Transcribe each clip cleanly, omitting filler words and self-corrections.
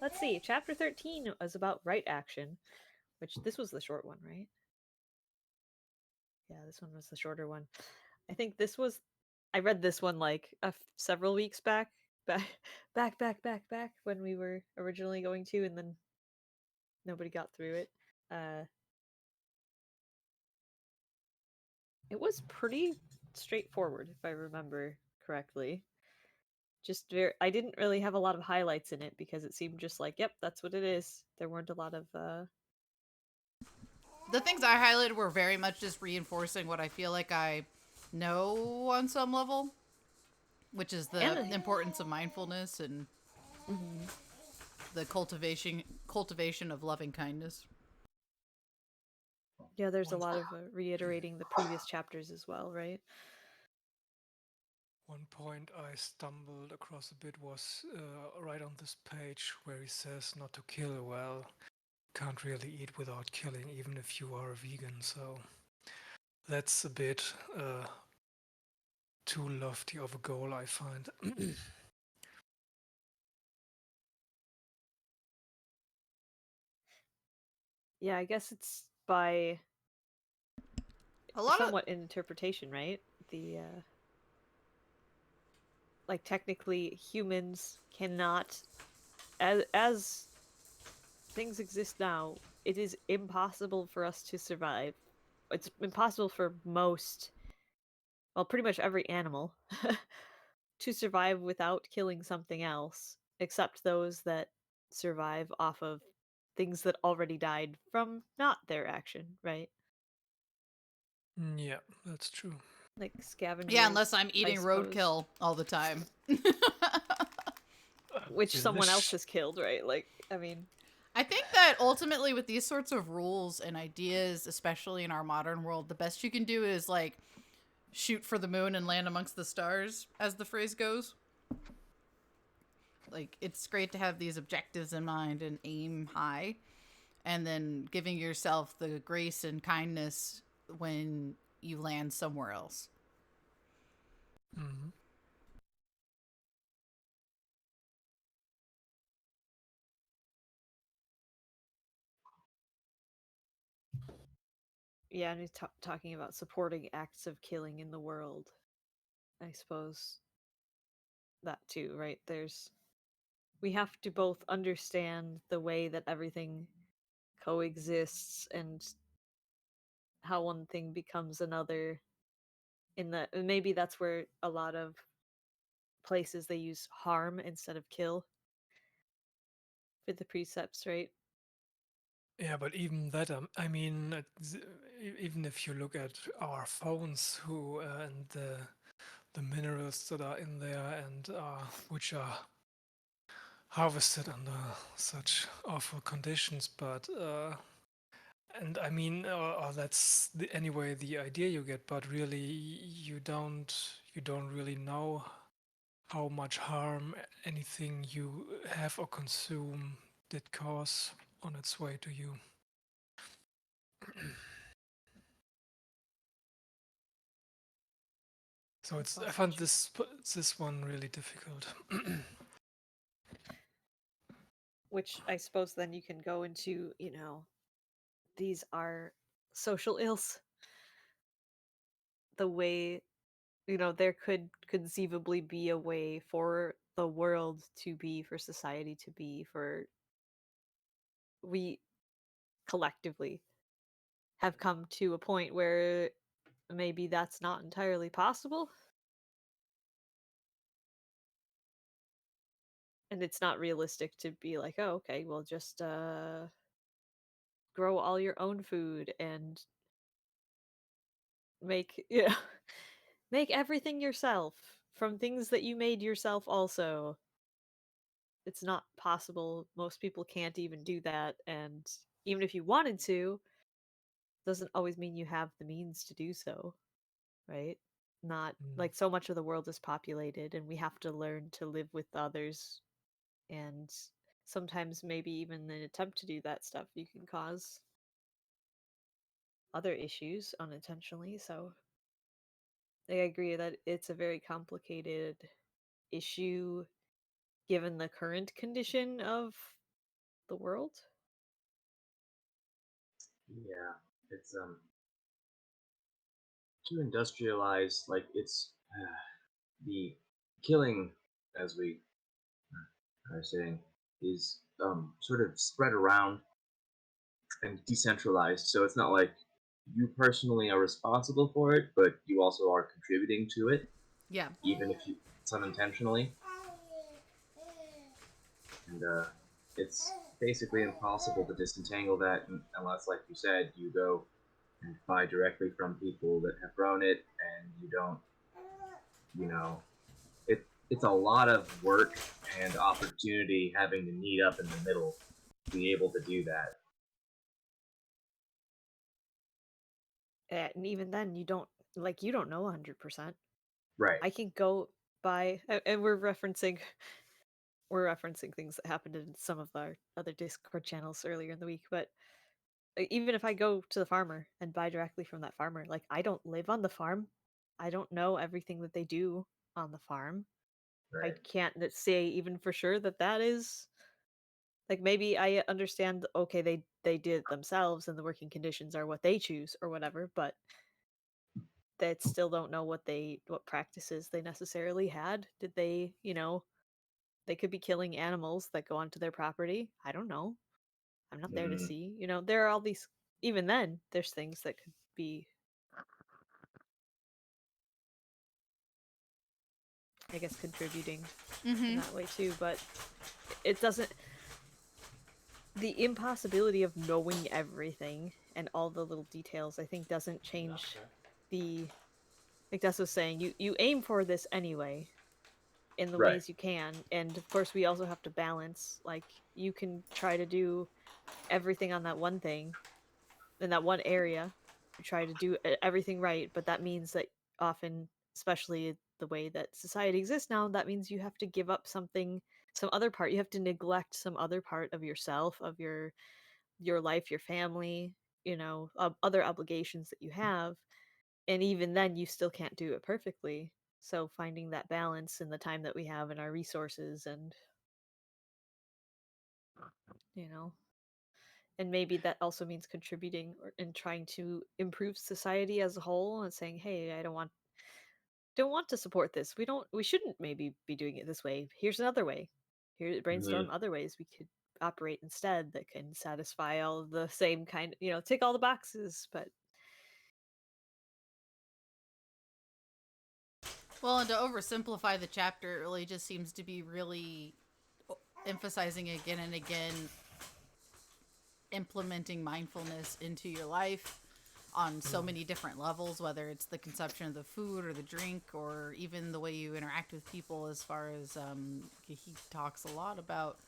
let's see. Chapter 13 was about right action, which this was the short one, right? Yeah, this one was the shorter one. I think this was. I read this one like several weeks back when we were originally going to, and then nobody got through it. Uh, it was pretty straightforward, if I remember correctly. Just very, I didn't really have a lot of highlights in it because it seemed just like, yep, that's what it is. There weren't a lot of The things I highlighted were very much just reinforcing what I feel like I know on some level, which is the and importance of mindfulness and mhm. the cultivation of loving kindness. Yeah, there's a One lot of reiterating the previous chapters as well, right? one point I stumbled across a bit was right on this page where he says not to kill. Well, can't really eat without killing, even if you are a vegan. So that's a bit too lofty of a goal, I find. Yeah, I guess it's by A lot of somewhat interpretation, right? The like technically humans cannot, as things exist now, it is impossible for us to survive. It's impossible for most, well, pretty much every animal to survive without killing something else, except those that survive off of things that already died from not their action, right? Yeah, that's true. Like yeah, unless scavengers, I'm I eating suppose, roadkill all the time. which someone else Delish. has killed, right? Like, I mean, I think that ultimately with these sorts of rules and ideas, especially in our modern world, the best you can do is like shoot for the moon and land amongst the stars, as the phrase goes. Like it's great to have these objectives in mind and aim high, and then giving yourself the grace and kindness when you land somewhere else. Mm-hmm. yeah, and he's talking about supporting acts of killing in the world. I suppose that too, right? We have to both understand the way that everything coexists and how one thing becomes another in the maybe that's where a lot of places they use harm instead of kill for the precepts, right? Yeah, but even that, I mean, even if you look at our phones, who and the minerals that are in there, and which are harvested under such awful conditions, but and I mean, that's anyway the idea you get, but really you don't really know how much harm anything you have or consume did cause on its way to you. So That's I also found true. this one really difficult. Which I suppose then you can go into, these are social ills. The way, there could conceivably be a way for the world to be, for society to be, for we collectively have come to a point where maybe that's not entirely possible. And it's not realistic to be like, oh, okay, well, just grow all your own food and make, make everything yourself from things that you made yourself also. It's not possible. Most people can't even do that. And even if you wanted to, doesn't always mean you have the means to do so, right? Not Mm. like so much of the world is populated and we have to learn to live with others, and sometimes maybe even an attempt to do that stuff you can cause other issues unintentionally. So I agree that it's a very complicated issue given the current condition of the world. Yeah, it's too industrialized. Like it's the killing, as we are saying, is sort of spread around and decentralized. So it's not like you personally are responsible for it, but you also are contributing to it, Yeah. even if it's unintentionally. And it's basically impossible to disentangle that unless, like you said, you go and buy directly from people that have grown it, and you don't, you know, it's a lot of work and opportunity having to meet up in the middle to be able to do that. And even then, you don't know 100%. Right. I can go buy, and we're referencing things that happened in some of our other Discord channels earlier in the week, but even if I go to the farmer and buy directly from that farmer, like I don't live on the farm. I don't know everything that they do on the farm. I Right. can't say even for sure that that is like maybe I understand okay they did it themselves and the working conditions are what they choose or whatever, but they still don't know what practices they necessarily had. Did they, they could be killing animals that go onto their property. I don't know. I'm not there to Mm-hmm. see. There are all these even then there's things that could be I guess contributing in that way too, but it doesn't the impossibility of knowing everything and all the little details I think doesn't change the like Des was saying, you aim for this anyway in the Right. ways you can, and of course we also have to balance like you can try to do everything on that one thing in that one area, you try to do everything right, but that means that often, especially the way that society exists now, that means you have to give up something, some other part. You have to neglect some other part of yourself, of your life, your family, other obligations that you have, and even then, you still can't do it perfectly. So finding that balance in the time that we have and our resources, and you know and maybe that also means contributing and trying to improve society as a whole and saying hey I don't want to support this, we shouldn't maybe be doing it this way, here's another way, here Mm-hmm. brainstorm other ways we could operate instead that can satisfy all of the same kind, tick all the boxes, but Well, and to oversimplify the chapter, it really just seems to be really emphasizing again and again implementing mindfulness into your life on so many different levels, whether it's the consumption of the food or the drink or even the way you interact with people. As far as he talks a lot about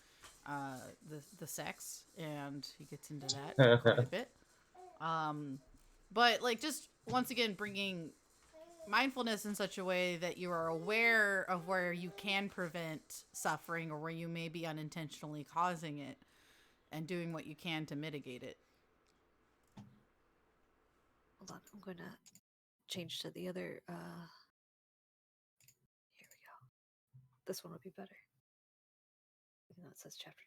the sex, and he gets into that quite a bit. But like just once again bringing mindfulness in such a way that you are aware of where you can prevent suffering or where you may be unintentionally causing it and doing what you can to mitigate it. hold on, I'm gonna change to the other here we go, this one would be better even though it says chapter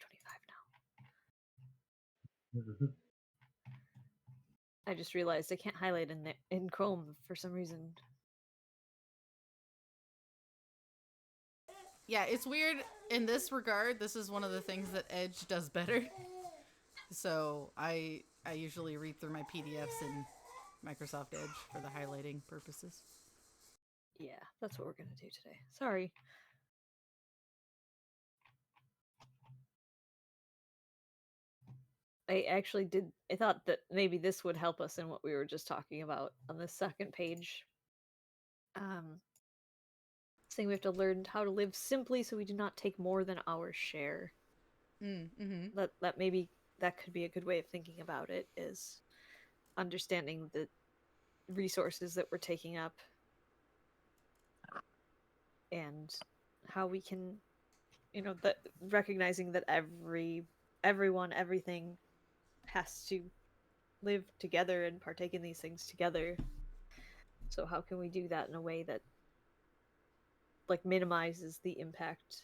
25 now. I just realized I can't highlight in Chrome for some reason. Yeah, it's weird in this regard. This is one of the things that Edge does better. So I usually read through my PDFs in Microsoft Edge for the highlighting purposes. Yeah, that's what we're gonna do today. Sorry. I thought that maybe this would help us in what we were just talking about on the second page. Saying we have to learn how to live simply so we do not take more than our share. Mm-hmm. That maybe that could be a good way of thinking about it, is understanding the resources that we're taking up and how we can, that recognizing that everyone, everything has to live together and partake in these things together. So how can we do that in a way that like minimizes the impact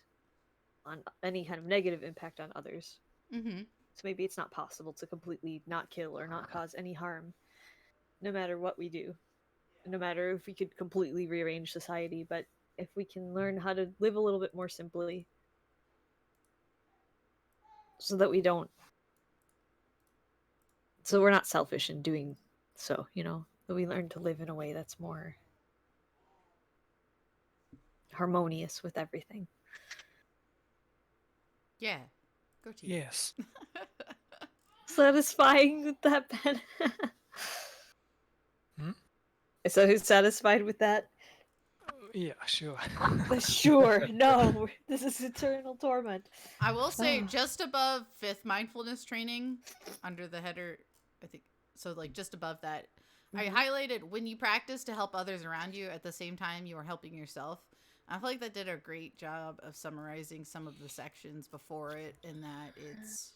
on any kind of negative impact on others? Mm-hmm. So maybe it's not possible to completely not kill or not cause any harm, no matter what we do, no matter if we could completely rearrange society. But if we can learn how to live a little bit more simply, so that we don't, so we're not selfish in doing so, that we learn to live in a way that's more harmonious with everything. Yeah. Go to you. Yes. Satisfying with that, Ben? Hmm? So who's satisfied with that? Yeah, sure. Sure. No, this is eternal torment. I will say just above 5th mindfulness training, under the header, I think, so like just above that, I highlighted when you practice to help others around you at the same time you are helping yourself. I feel like that did a great job of summarizing some of the sections before it, in that it's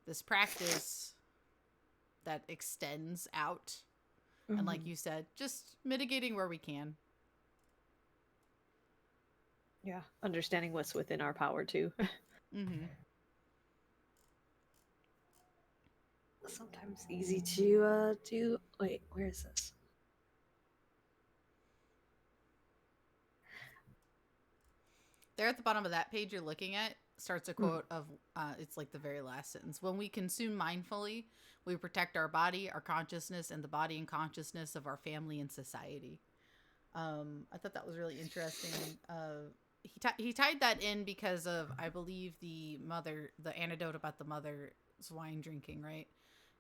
this practice that extends out. And like you said, just mitigating where we can. Yeah, understanding what's within our power too. Mm-hmm. Sometimes easy to do. Wait, where is this? There at the bottom of that page you're looking at starts a quote of, it's like the very last sentence. When we consume mindfully, we protect our body, our consciousness, and the body and consciousness of our family and society. I thought that was really interesting. He tied that in because of, I believe, the anecdote about the mother's wine drinking, right?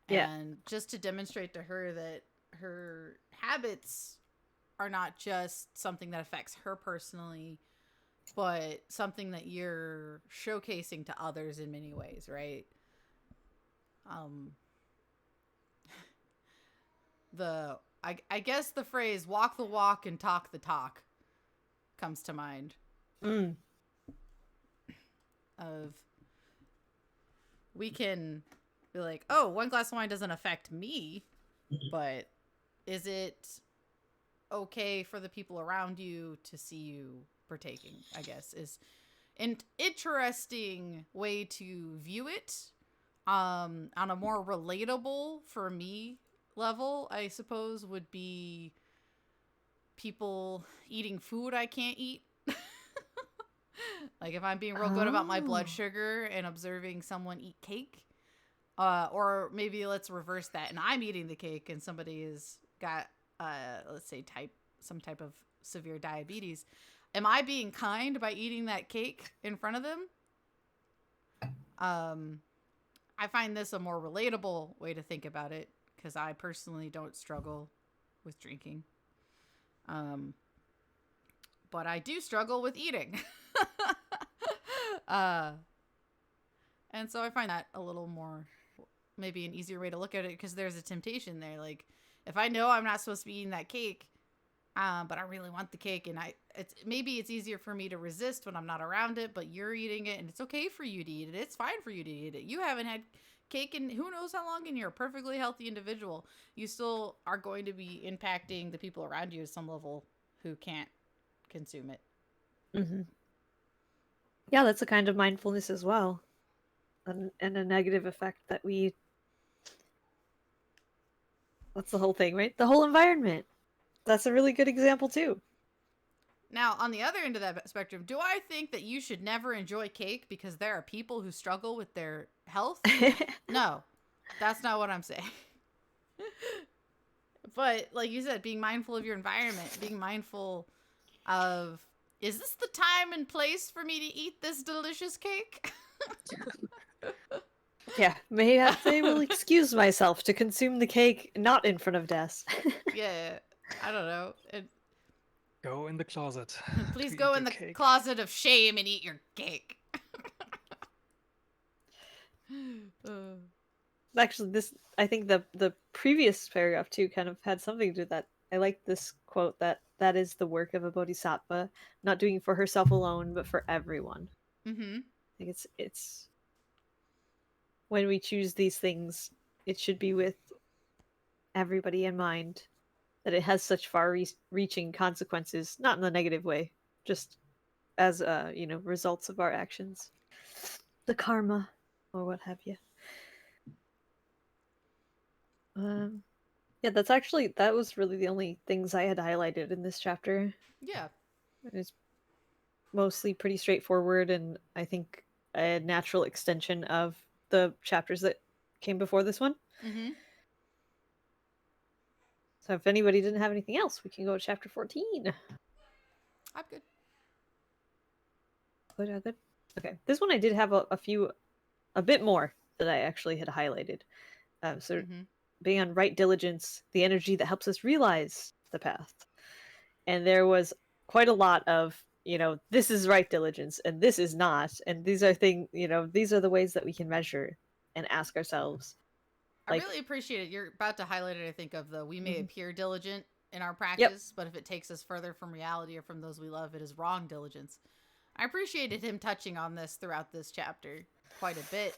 Yeah. And just to demonstrate to her that her habits are not just something that affects her personally, but something that you're showcasing to others in many ways, right? I guess the phrase "walk the walk and talk the talk" comes to mind. Of, we can be like, oh, one glass of wine doesn't affect me, but is it okay for the people around you to see you partaking? I guess is an interesting way to view it. On a more relatable for me level, I suppose, would be people eating food I can't eat. Like if I'm being real good about my blood sugar and observing someone eat cake, or maybe let's reverse that, and I'm eating the cake and somebody has got, let's say, some type of severe diabetes. Am I being kind by eating that cake in front of them? I find this a more relatable way to think about it, because I personally don't struggle with drinking. But I do struggle with eating. And so I find that a little more, maybe an easier way to look at it, because there's a temptation there. Like, if I know I'm not supposed to be eating that cake, but I really want the cake, and maybe it's easier for me to resist when I'm not around it, but you're eating it, and it's okay for you to eat it. It's fine for you to eat it. You haven't had cake in who knows how long, and you're a perfectly healthy individual. You still are going to be impacting the people around you at some level who can't consume it. Yeah, that's a kind of mindfulness as well. And a negative effect that that's the whole thing, right? The whole environment. That's a really good example too. Now, on the other end of that spectrum, do I think that you should never enjoy cake because there are people who struggle with their health? No, that's not what I'm saying. But like you said, being mindful of your environment, being mindful of, is this the time and place for me to eat this delicious cake? Yeah, maybe I will excuse myself to consume the cake not in front of Des. Yeah, I don't know. Go in the closet. Please to go eat in your the cake. closet of shame and eat your cake. Actually, I think the previous paragraph too kind of had something to do with that. I like this quote that is the work of a bodhisattva, not doing for herself alone, but for everyone. Mm-hmm. I think it's when we choose these things, it should be with everybody in mind, that it has such far-reaching consequences, not in the negative way, just as results of our actions, the karma or what have you. Yeah, that was really the only things I had highlighted in this chapter. Yeah. It was mostly pretty straightforward, and I think a natural extension of the chapters that came before this one. Mm-hmm. So if anybody didn't have anything else, we can go to chapter 14. I'm good. Good. Okay, this one I did have a bit more that I actually had highlighted. So Mm-hmm. being on right diligence, the energy that helps us realize the path. And there was quite a lot of, this is right diligence and this is not. And these are these are the ways that we can measure and ask ourselves. I Like, really appreciate it. You're about to highlight it, I think, of the we may Mhm. appear diligent in our Yep. practice, but if it takes us further from reality or from those we love, it is wrong diligence. I appreciated him touching on this throughout this chapter quite a bit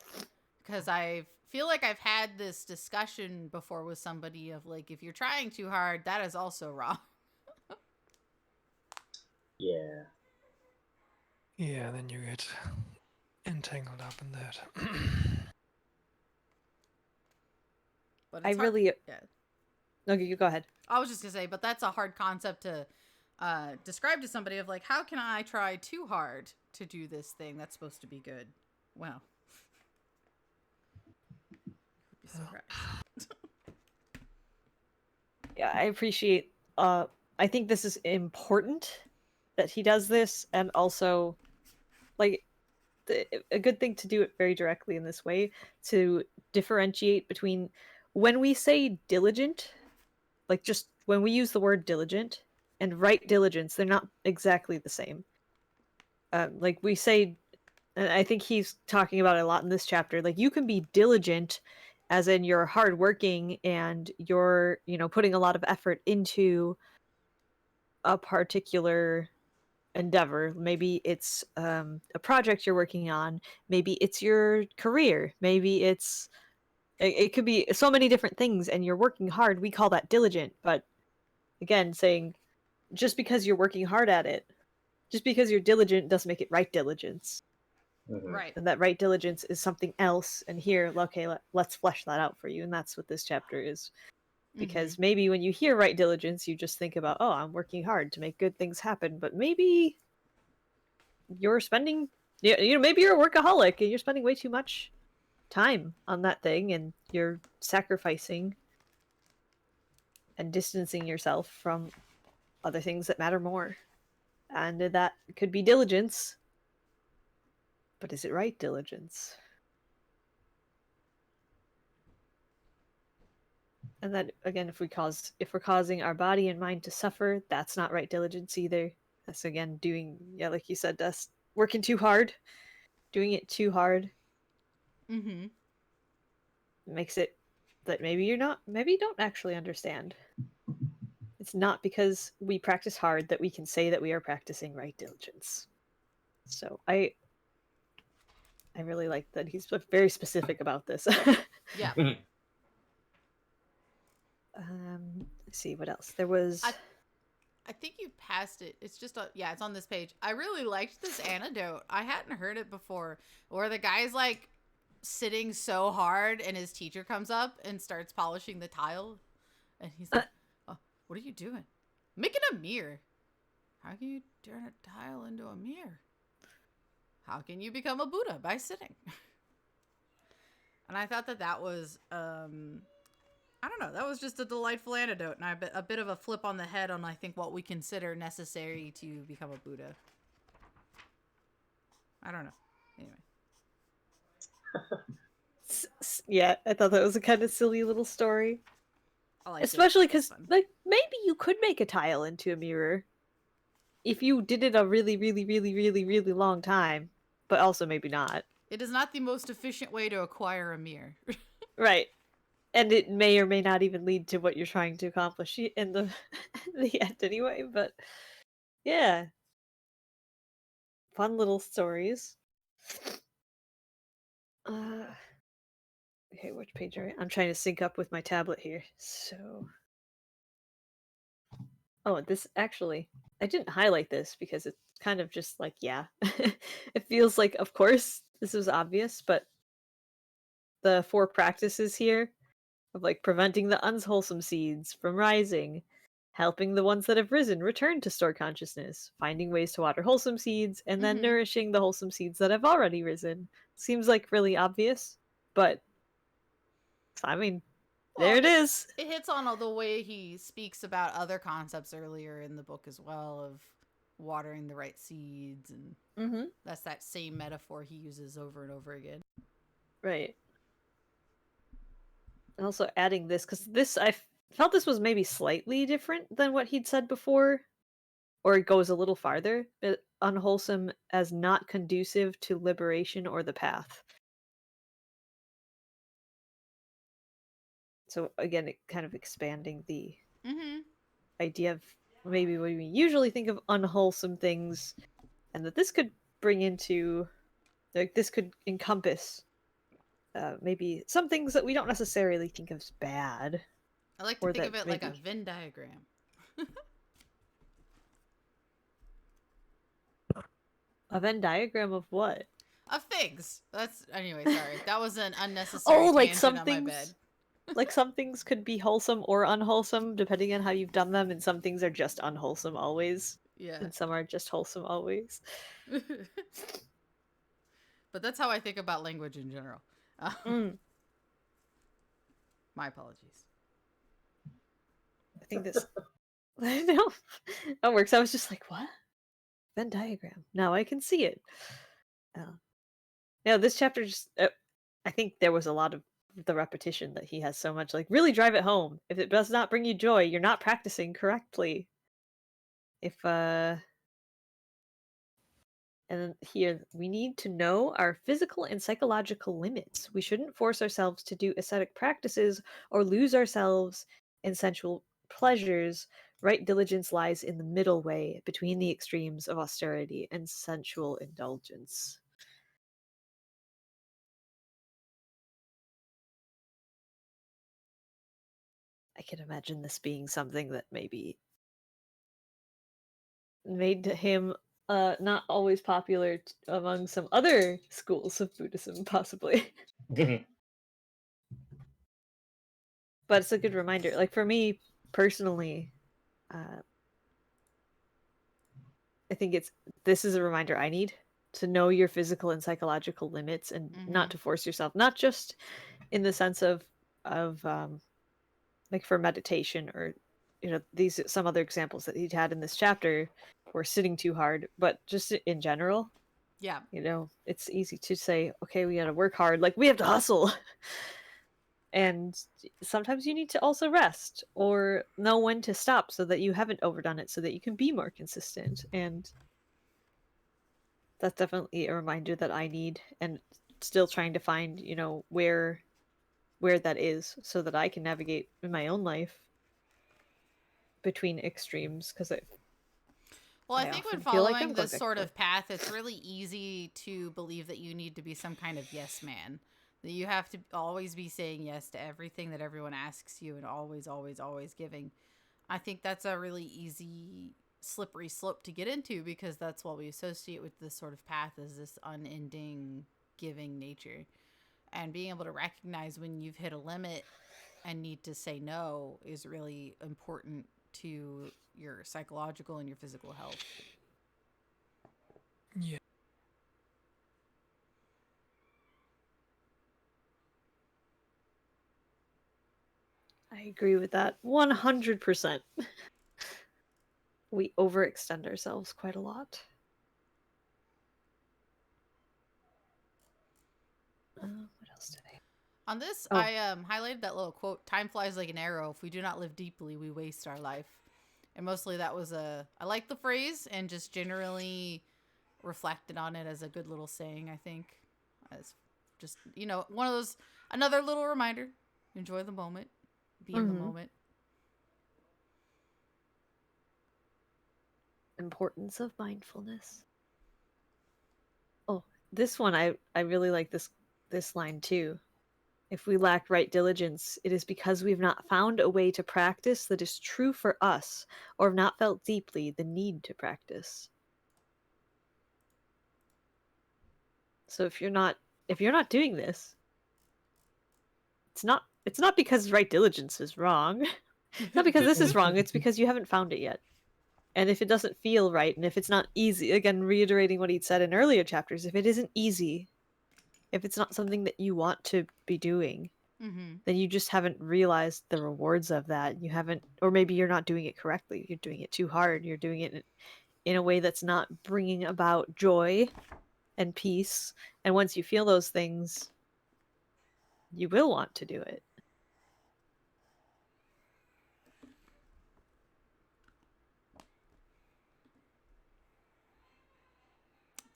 because I feel like I've had this discussion before with somebody of like, if you're trying too hard, that is also wrong. Yeah. Yeah, then you get entangled up in that. But I it's hard. really. Yeah. Okay, you go ahead. I was just gonna say, but that's a hard concept to describe to somebody of like, how can I try too hard to do this thing that's supposed to be good? Well, you'd be surprised. Yeah, I appreciate. I think this is important that he does this, and also, like, a good thing to do it very directly in this way to differentiate between when we say diligent, like just when we use the word diligent and right diligence, they're not exactly the same. Like we say, and I think he's talking about it a lot in this chapter. Like, you can be diligent, as in you're hardworking and you're putting a lot of effort into a particular endeavor. Maybe it's a project you're working on. Maybe it's your career. Maybe it could be so many different things, and you're working hard. We call that diligent. But again, saying just because you're working hard at it, just because you're diligent doesn't make it right diligence. Mm-hmm. Right. And that right diligence is something else. And here, okay, let's flesh that out for you. And that's what this chapter is. Mm-hmm. Because maybe when you hear right diligence, you just think about, oh, I'm working hard to make good things happen. But maybe you're spending, maybe you're a workaholic and you're spending way too much time on that thing, and you're sacrificing and distancing yourself from other things that matter more. And that could be diligence. But is it right diligence? And that, again, if we're causing our body and mind to suffer, that's not right diligence either. That's again doing, yeah, like you said, that's working too hard, doing it too hard Mm-hmm. makes it that maybe you don't actually understand. It's not because we practice hard that we can say that we are practicing right diligence. So I really like that he's very specific about this. Yeah. Let's see what else there was. I think you passed it. It's just yeah, it's on this page. I really liked this anecdote. I hadn't heard it before, where the guy's like sitting so hard, and his teacher comes up and starts polishing the tile, and he's like, "Oh, what are you doing? Making a mirror. How can you turn a tile into a mirror? How can you become a Buddha by sitting?" And I thought that was I don't know. That was just a delightful anecdote, and a bit of a flip on the head on, I think, what we consider necessary to become a Buddha. I don't know. Anyway. Yeah, I thought that was a kind of silly little story. I liked Especially it. because, like, maybe you could make a tile into a mirror if you did it a really, really, really, really, really long time, but also maybe not. It is not the most efficient way to acquire a mirror. Right. And it may or may not even lead to what you're trying to accomplish in the the end anyway, but yeah. Fun little stories. Uh, okay, which page are I'm trying to sync up with my tablet here. So, oh, this actually, I didn't highlight this because it's kind of just like, yeah, it feels like, of course, this was obvious, but the 4 practices here of like preventing the unwholesome seeds from rising, helping the ones that have risen return to store consciousness, finding ways to water wholesome seeds, and then nourishing the wholesome seeds that have already risen. Seems like really obvious, but I mean, there it is. It hits on all the way he speaks about other concepts earlier in the book as well, of watering the right seeds, and that's that same metaphor he uses over and over again. Right. And also adding this, because this, I felt this was maybe slightly different than what he'd said before, or it goes a little farther, but unwholesome as not conducive to liberation or the path. So again, it kind of expanding the idea of maybe what we usually think of unwholesome things, and that this could bring into, like, this could encompass maybe some things that we don't necessarily think of as bad. I like to Or think that of it like a maybe Venn diagram. a Venn diagram of what? Of things. That's anyway. Sorry, that was an unnecessary Oh, like tangent some on my bed. things. Like some things could be wholesome or unwholesome depending on how you've done them, and some things are just unwholesome always, Yeah. and some are just wholesome always. But that's how I think about language in general. My apologies. I think this. I know that works. I was just like, what? Venn diagram. Now I can see it. Yeah, this chapter just. I think there was a lot of the repetition that he has so much. Like, really drive it home. If it does not bring you joy, you're not practicing correctly. If And here, we need to know our physical and psychological limits. We shouldn't force ourselves to do ascetic practices or lose ourselves in sensual pleasures. Right diligence lies in the middle way between the extremes of austerity and sensual indulgence. I can imagine this being something that maybe made him not always popular among some other schools of Buddhism, possibly. But it's a good reminder. Like, for me personally, I think this is a reminder I need to know your physical and psychological limits, and not to force yourself, not just in the sense of like for meditation, or these some other examples that he'd had in this chapter were sitting too hard, but just in general. Yeah. It's easy to say, okay, we gotta work hard, like we have to hustle. And sometimes you need to also rest or know when to stop so that you haven't overdone it, so that you can be more consistent. And that's definitely a reminder that I need, and still trying to find, where that is, so that I can navigate in my own life between extremes, because Well, I I think when often feel like I'm following going this back and sort forth. of path, it's really easy to believe that you need to be some kind of yes man. That you have to always be saying yes to everything that everyone asks you, and always, always, always giving. I think that's a really easy, slippery slope to get into, because that's what we associate with this sort of path, is this unending giving nature. And being able to recognize when you've hit a limit and need to say no is really important to your psychological and your physical health. Yeah. I agree with that 100%. We overextend ourselves quite a lot. What else did I? On this, Oh. I highlighted that little quote: "Time flies like an arrow. If we do not live deeply, we waste our life." And mostly that was I like the phrase, and just generally reflected on it as a good little saying, I think. As just, one of those, another little reminder: enjoy the moment, be in the moment. Importance of mindfulness. Oh, this one, I really like this line too. If we lack right diligence, it is because we've not found a way to practice that is true for us, or have not felt deeply the need to practice. So if you're not doing this, it's not It's not because right diligence is wrong. It's not because this is wrong. It's because you haven't found it yet. And if it doesn't feel right, and if it's not easy, again, reiterating what he'd said in earlier chapters, if it isn't easy, if it's not something that you want to be doing, Mm-hmm. then you just haven't realized the rewards of that. You haven't, or maybe you're not doing it correctly. You're doing it too hard. You're doing it in a way that's not bringing about joy and peace. And once you feel those things, you will want to do it.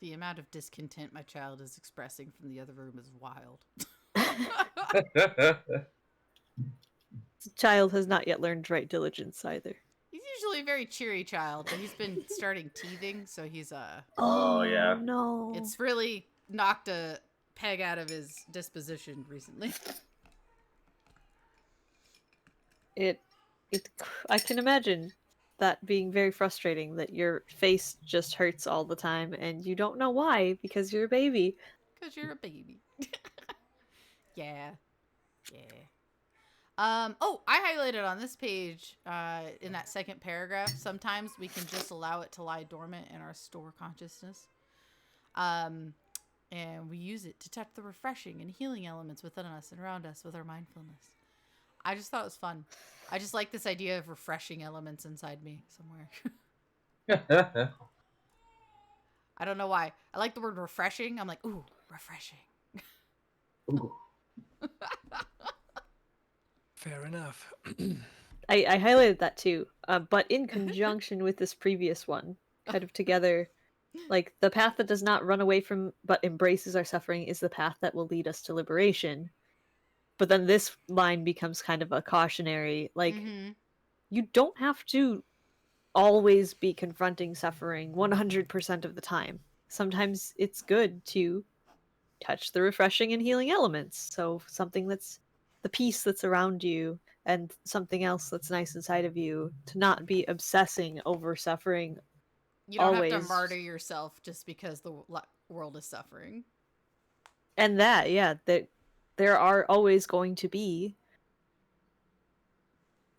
The amount of discontent my child is expressing from the other room is wild. The child has not yet learned right diligence either. He's usually a very cheery child, but he's been starting teething, so he's Oh, yeah. No. it's really knocked a peg out of his disposition recently. it I can imagine that being very frustrating, that your face just hurts all the time and you don't know why because you're a baby. Because you're a baby. Yeah. Oh, I highlighted on this page, in that second paragraph, sometimes we can just allow it to lie dormant in our store consciousness. And we use it to touch the refreshing and healing elements within us and around us with our mindfulness. I just thought it was fun. I just like this idea of refreshing elements inside me somewhere. I don't know why. I like the word refreshing. I'm like, ooh, refreshing. Ooh. Fair enough. I highlighted that too, but in conjunction with this previous one, kind of together, like the path that does not run away from but embraces our suffering is the path that will lead us to liberation. But then this line becomes kind of a cautionary, like, Mm-hmm. you don't have to always be confronting suffering 100% of the time. Sometimes it's good to touch the refreshing and healing elements. So something that's the peace that's around you and something else that's nice inside of you, to not be obsessing over suffering. You don't have to Always. martyr yourself just because the world is suffering. And that, yeah, that there are always going to be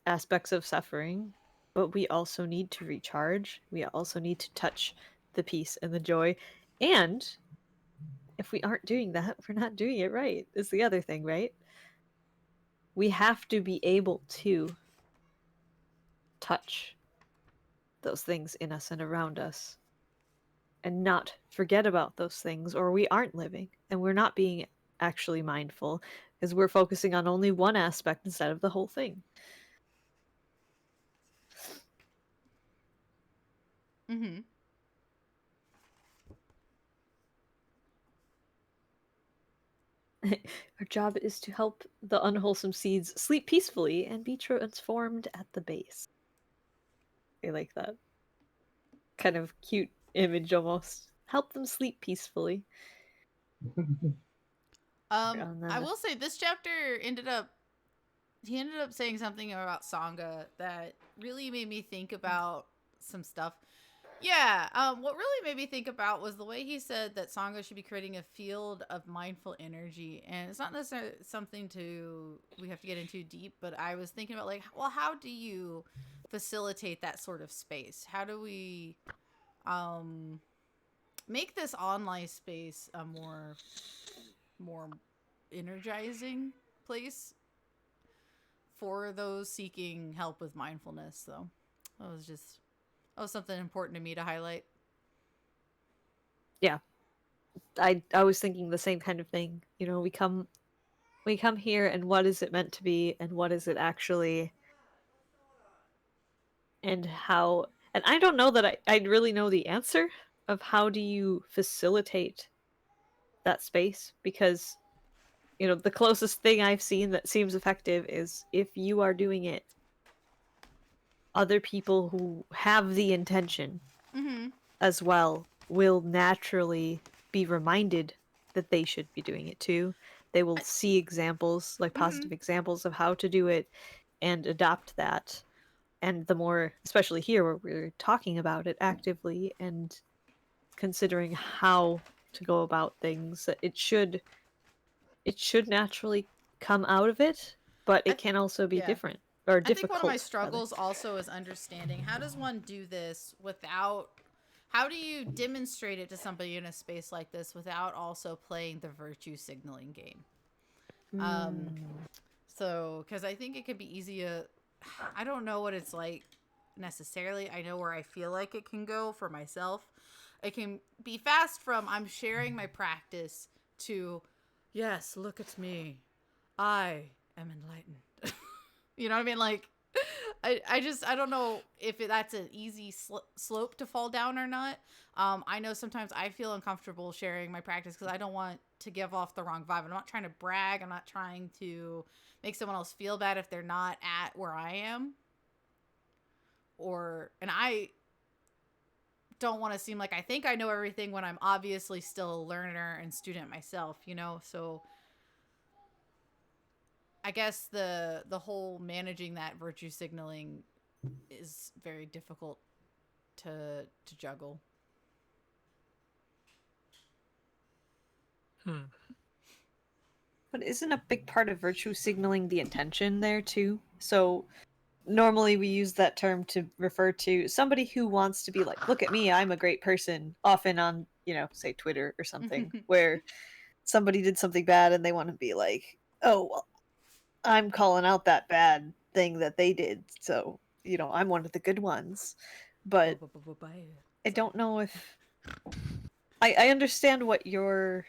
aspects of suffering, but we also need to recharge. We also need to touch the peace and the joy. And if we aren't doing that, we're not doing it right, is the other thing, right? We have to be able to touch those things in us and around us and not forget about those things, or we aren't living and we're not being actually mindful because we're focusing on only one aspect instead of the whole thing. Mm-hmm. Our job is to help the unwholesome seeds sleep peacefully and be transformed at the base. I like that. Kind of cute image almost. Help them sleep peacefully. I will say this chapter ended up saying something about Sangha that really made me think about some stuff. Yeah, what really made me think about was the way he said that Sangha should be creating a field of mindful energy. And it's not necessarily something we have to get into deep, but I was thinking about, like, well, how do you facilitate that sort of space? How do we make this online space a more energizing place for those seeking help with mindfulness? So that was something important to me to highlight. Yeah. I was thinking the same kind of thing. You know, we come here and what is it meant to be and what is it actually, and how, and I don't know that I really know the answer of how do you facilitate that space, because you know the closest thing I've seen that seems effective is if you are doing it, other people who have the intention Mm-hmm. as well will naturally be reminded that they should be doing it too. They will see examples, like positive examples of how to do it and adopt that. And the more, especially here where we're talking about it actively and considering how to go about things, it should naturally come out of it. but I it can also be yeah. different or I think one of my difficult. struggles also is understanding how does one do this without how do you demonstrate it to somebody in a space like this without also playing the virtue signaling game? Um, Mm. so, because I think it could be easy to, I don't know what it's like necessarily. I know where I feel like it can go for myself. It can be fast from I'm sharing my practice to, yes, look at me. I am enlightened. You know what I mean? Like, I don't know if that's an easy slope to fall down or not. I know sometimes I feel uncomfortable sharing my practice because I don't want to give off the wrong vibe. I'm not trying to brag. I'm not trying to make someone else feel bad if they're not at where I am. And I don't want to seem like I think I know everything when I'm obviously still a learner and student myself, you know? So I guess the whole managing that virtue signaling is very difficult to juggle. But isn't a big part of virtue signaling the intention there too? So normally we use that term to refer to somebody who wants to be like, look at me, I'm a great person, often on, say Twitter or something, where somebody did something bad and they want to be like, oh, well, I'm calling out that bad thing that they did. So, I'm one of the good ones. But I don't know if I understand what you're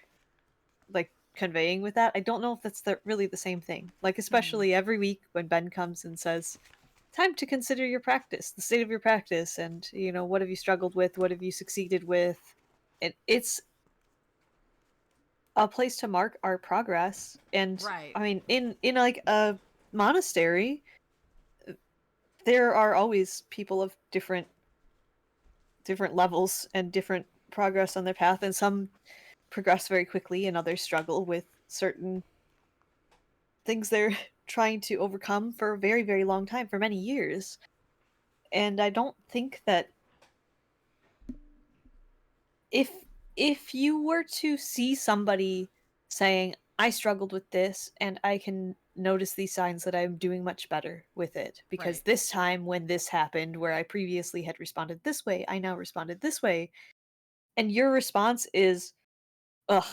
like conveying with that. I don't know if that's really the same thing. Like, especially every week when Ben comes and says, time to consider your practice, the state of your practice, and what have you struggled with, what have you succeeded with. It's a place to mark our progress. And Right. I mean, in like a monastery, there are always people of different levels and different progress on their path, and some progress very quickly and others struggle with certain things they're trying to overcome for a very, very long time, for many years. And I don't think that if you were to see somebody saying, I struggled with this and I can notice these signs that I'm doing much better with it because Right. this time when this happened where I previously had responded this way, I now responded this way, and your response is, ugh,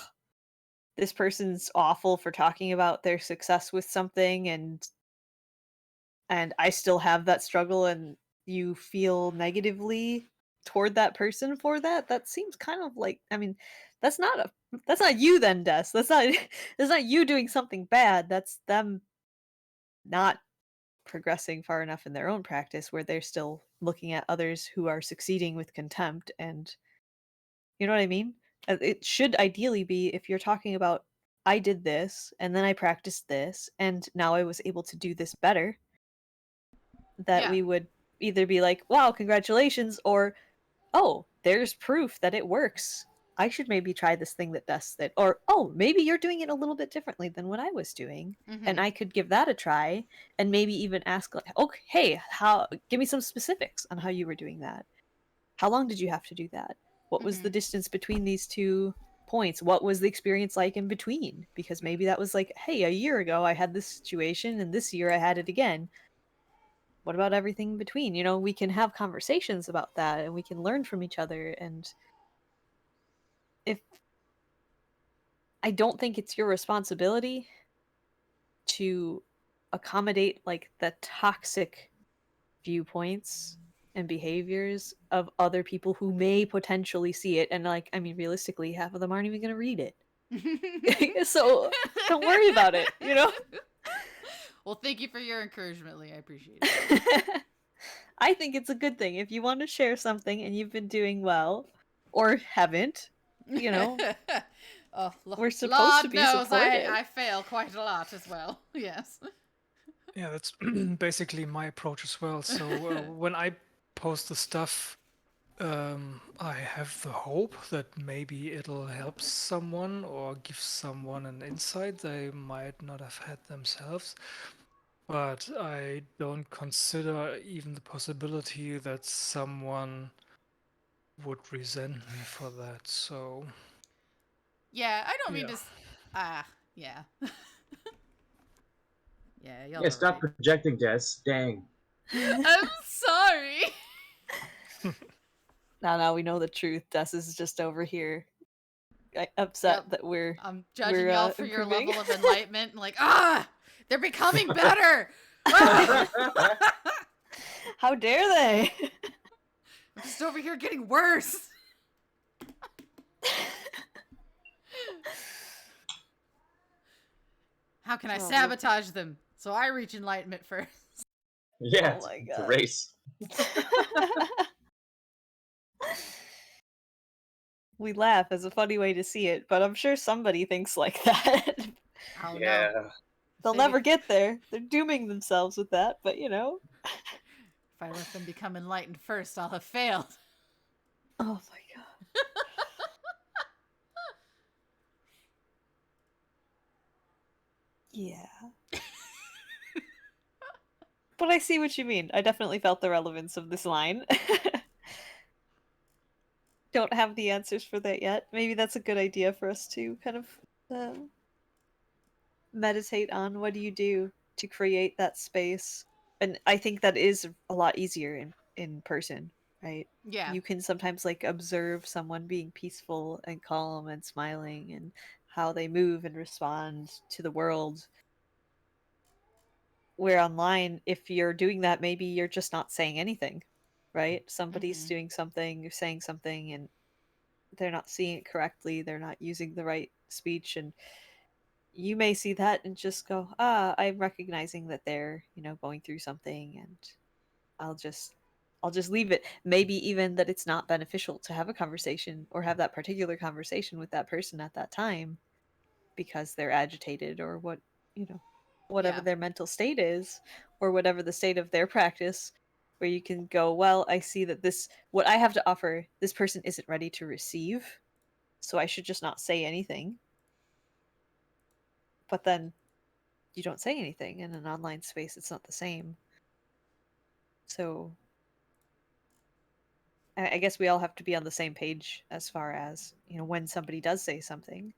this person's awful for talking about their success with something, and I still have that struggle, and you feel negatively toward that person for that. That seems kind of like, I mean, that's not you then, Des. That's not that's not you doing something bad. That's them not progressing far enough in their own practice where they're still looking at others who are succeeding with contempt. And you know what I mean? It should ideally be, if you're talking about, I did this and then I practiced this and now I was able to do this better, that Yeah. we would either be like, wow, congratulations, or, oh, there's proof that it works. I should maybe try this thing that does it. Or, oh, maybe you're doing it a little bit differently than what I was doing. And I could give that a try and maybe even ask, like, okay, hey, give me some specifics on how you were doing that. How long did you have to do that? What was the distance between these two points? What was the experience like in between? Because maybe that was like, hey, a year ago I had this situation and this year I had it again. What about everything in between? We can have conversations about that and we can learn from each other. And if I don't think it's your responsibility to accommodate like the toxic viewpoints and behaviors of other people who may potentially see it, and like, I mean, realistically, half of them aren't even going to read it. So don't worry about it. Well, thank you for your encouragement, Lee. I appreciate it. I think it's a good thing if you want to share something and you've been doing well or haven't. Oh, We're supposed to Lord be knows supportive. I fail quite a lot as well. Yes. Yeah, that's basically my approach as well. So when I post the stuff, I have the hope that maybe it'll help someone or give someone an insight they might not have had themselves. But I don't consider even the possibility that someone would resent me for that. So, Yeah, I don't mean yeah. to. Yeah. Yeah, y'all Yeah, are stop right. projecting, Des. Dang. I'm sorry. Now we know the truth. Des is just over here upset Yep. that we're I'm judging y'all for your improving. level of enlightenment and like, they're becoming better. Ah! How dare they? I'm just over here getting worse. How can I Oh, sabotage them? So I reach enlightenment first. Yeah, Oh my it's a God. race. We laugh as a funny way to see it, but I'm sure somebody thinks like that. I don't know. Yeah. They'll They never be- get there. They're dooming themselves with that, but you know. If I let them become enlightened first, I'll have failed. Oh my God. Yeah. But I see what you mean. I definitely felt the relevance of this line. Don't have the answers for that yet. Maybe that's a good idea for us to kind of meditate on. What do you do to create that space? And I think that is a lot easier in person, right? Yeah. You can sometimes like observe someone being peaceful and calm and smiling and how they move and respond to the world. Where online, if you're doing that, maybe you're just not saying anything, right? Somebody's Mhm. doing something, you're saying something, and they're not seeing it correctly, they're not using the right speech, and you may see that and just go, I'm recognizing that they're, going through something, and I'll just leave it. Maybe even that it's not beneficial to have a conversation or have that particular conversation with that person at that time because they're agitated or whatever Yeah. their mental state is, or whatever the state of their practice, where you can go, well, I see that what I have to offer, this person isn't ready to receive, so I should just not say anything. But then you don't say anything in an online space, it's not the same. So I guess we all have to be on the same page as far as, when somebody does say something,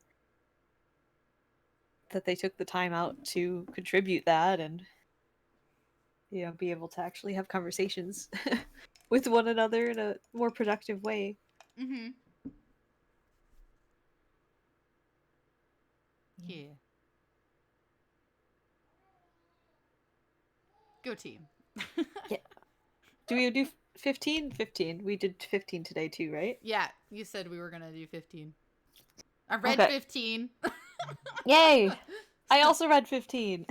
that they took the time out to contribute that and, be able to actually have conversations with one another in a more productive way. Mhm. Yeah. Go team. Yeah. Do we do 15? 15. We did 15 today too, right? Yeah, you said we were gonna do 15. I read Okay. 15. Yay! I also read 15.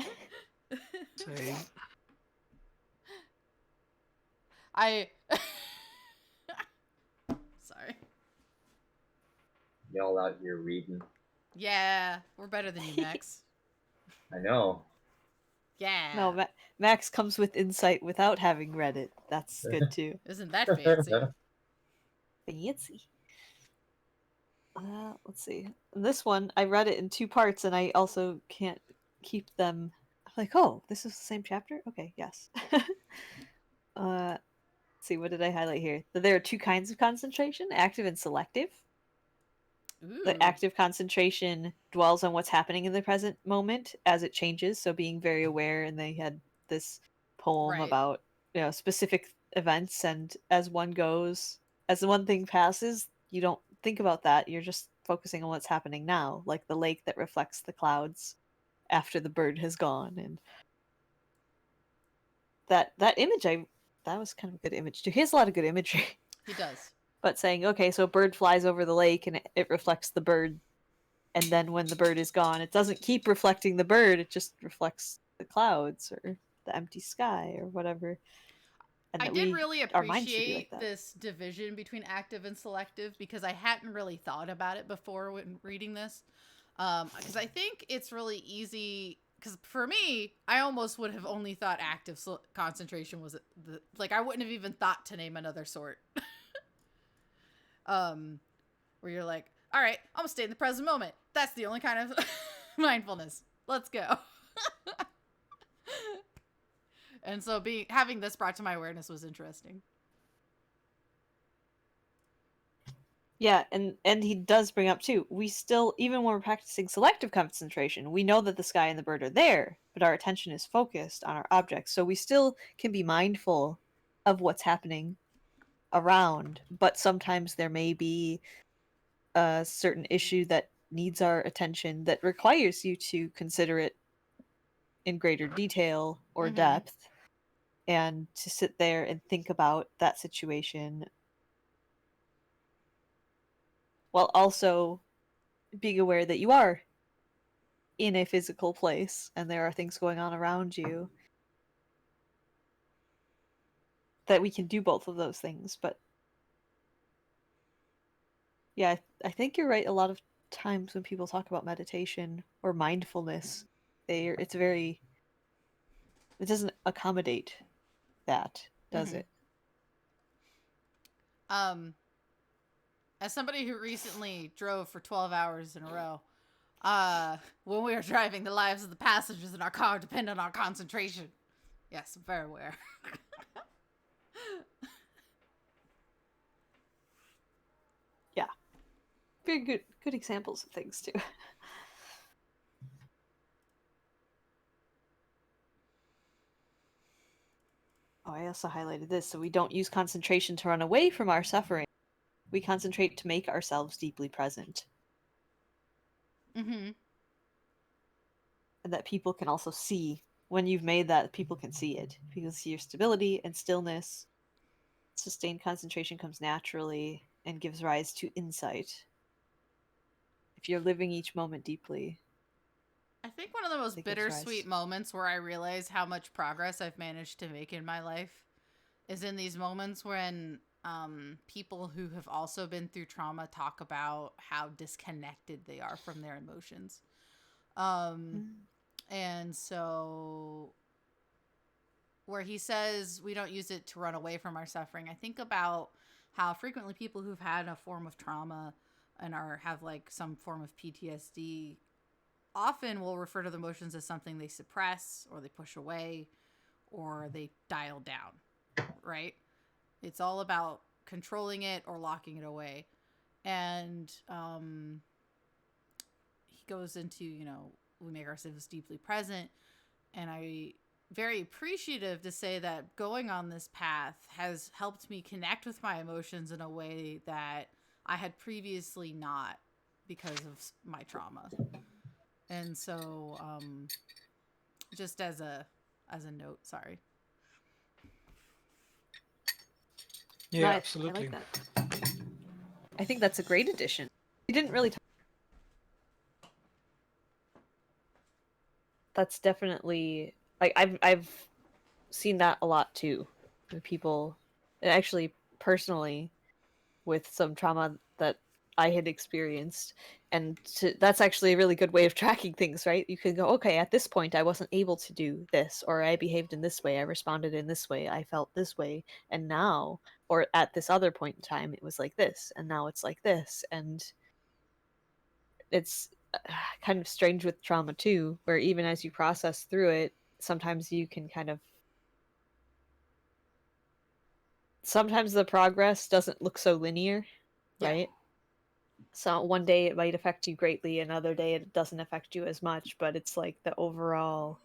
Same. I. Sorry. Y'all out here reading. Yeah, we're better than you, Max. I know. Yeah. No, Max comes with insight without having read it. That's good too. Isn't that fancy? Fancy. Let's see. This one, I read it in two parts, and I also can't keep them. I'm like, oh, this is the same chapter? Okay, yes. Let's see, what did I highlight here? That there are two kinds of concentration, active and selective. The Ooh. active concentration dwells on what's happening in the present moment as it changes, so being very aware, and they had this poem Right. about, specific events, and as the one thing passes, you don't think about that. You're just focusing on what's happening now, like the lake that reflects the clouds after the bird has gone. And that image, that was kind of a good image too. He has a lot of good imagery. He does. But saying, okay, so a bird flies over the lake and it reflects the bird, and then when the bird is gone, it doesn't keep reflecting the bird, it just reflects the clouds or the empty sky or whatever. And I that did really our mind should be like appreciate that. this division between active and selective because I hadn't really thought about it before when reading this. Because I think it's really easy. Because for me, I almost would have only thought active concentration was like I wouldn't have even thought to name another sort. Where you're like, all right, I'm gonna stay in the present moment. That's the only kind of mindfulness. Let's go. And so having this brought to my awareness was interesting. Yeah, and he does bring up too, we still, even when we're practicing selective concentration, we know that the sky and the bird are there, but our attention is focused on our objects. So we still can be mindful of what's happening around, but sometimes there may be a certain issue that needs our attention that requires you to consider it in greater detail or Mm-hmm. depth, and to sit there and think about that situation while also being aware that you are in a physical place and there are things going on around you, that we can do both of those things. But yeah, I think you're right. A lot of times when people talk about meditation or mindfulness, it doesn't accommodate that, does Mm-hmm. it? As somebody who recently drove for 12 hours in a row, when we are driving, the lives of the passengers in our car depend on our concentration. Yes, I'm very aware. Yeah, very good examples of things too. Oh, I also highlighted this. So we don't use concentration to run away from our suffering. We concentrate to make ourselves deeply present. Mm-hmm. And that people can also see. When you've made that, people can see it. People see your stability and stillness. Sustained concentration comes naturally and gives rise to insight. If you're living each moment deeply, I think one of the most it gives bittersweet rise. moments where I realize how much progress I've managed to make in my life is in these moments when people who have also been through trauma talk about how disconnected they are from their emotions. And so, where he says we don't use it to run away from our suffering, I think about how frequently people who've had a form of trauma and have like some form of PTSD often will refer to the emotions as something they suppress or they push away or they dial down, right? It's all about controlling it or locking it away. And he goes into, we make ourselves deeply present. And I very appreciative to say that going on this path has helped me connect with my emotions in a way that I had previously not because of my trauma. And so, just as a note, sorry. No, Yeah, I like absolutely. that. I think that's a great addition. We didn't really talk. That's definitely, like, I've seen that a lot too, with people, and actually personally, with some trauma that I had experienced. And that's actually a really good way of tracking things, right? You could go, okay, at this point I wasn't able to do this, or I behaved in this way, I responded in this way, I felt this way, and now, or at this other point in time, it was like this, and now it's like this. And it's kind of strange with trauma too, where even as you process through it, sometimes you can kind of, sometimes the progress doesn't look so linear, Yeah. right? So one day it might affect you greatly, another day it doesn't affect you as much, but it's like the overall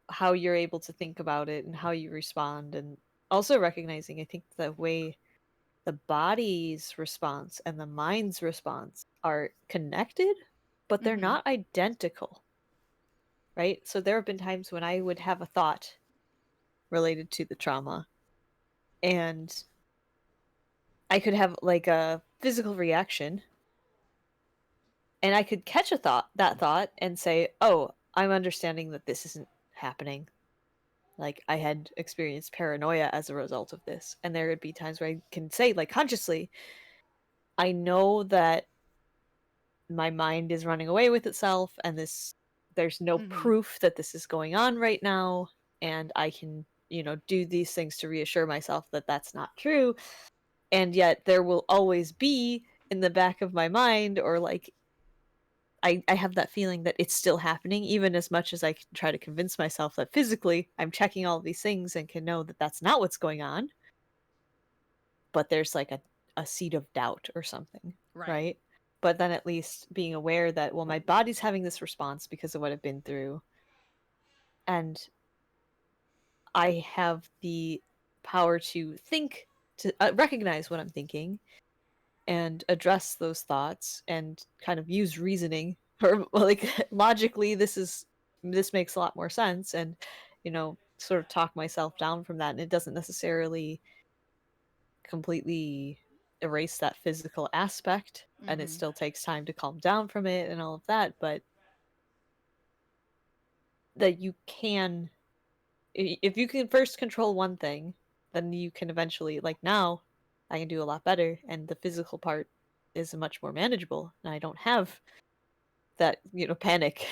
how you're able to think about it and how you respond, and also recognizing, I think, the way the body's response and the mind's response are connected, but they're Mm-hmm. not identical, right? So there have been times when I would have a thought related to the trauma, and I could have like a physical reaction, and I could catch that thought and say, "Oh, I'm understanding that this isn't happening." Like, I had experienced paranoia as a result of this. And there would be times where I can say, like, consciously, I know that my mind is running away with itself, and there's no Mm-hmm. proof that this is going on right now, and I can, do these things to reassure myself that that's not true. And yet there will always be in the back of my mind, or like, I have that feeling that it's still happening, even as much as I can try to convince myself that physically I'm checking all of these things and can know that that's not what's going on. but there's like a seed of doubt or something, Right. right? But then at least being aware that, well, my body's having this response because of what I've been through, and I have the power to think, to recognize what I'm thinking and address those thoughts and kind of use reasoning or like logically this makes a lot more sense, and sort of talk myself down from that, and it doesn't necessarily completely erase that physical aspect, and it still takes time to calm down from it and all of that, but that you can, if you can first control one thing, then you can eventually, like now I can do a lot better, and the physical part is much more manageable, and I don't have that panic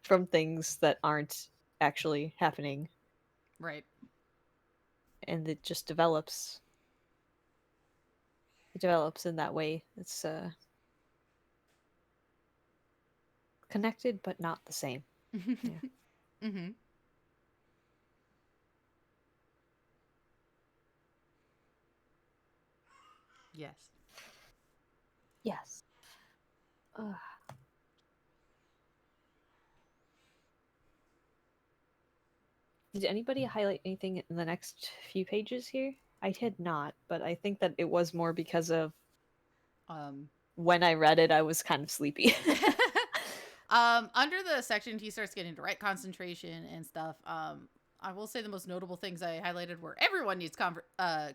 from things that aren't actually happening, Right. and it just develops in that way. It's connected but not the same. Yeah. Mm-hmm. Yes. Yes. Ugh. Did anybody highlight anything in the next few pages here? I did not, but I think that it was more because of when I read it, I was kind of sleepy. Under the section, he starts getting into right concentration and stuff. I will say the most notable things I highlighted were everyone needs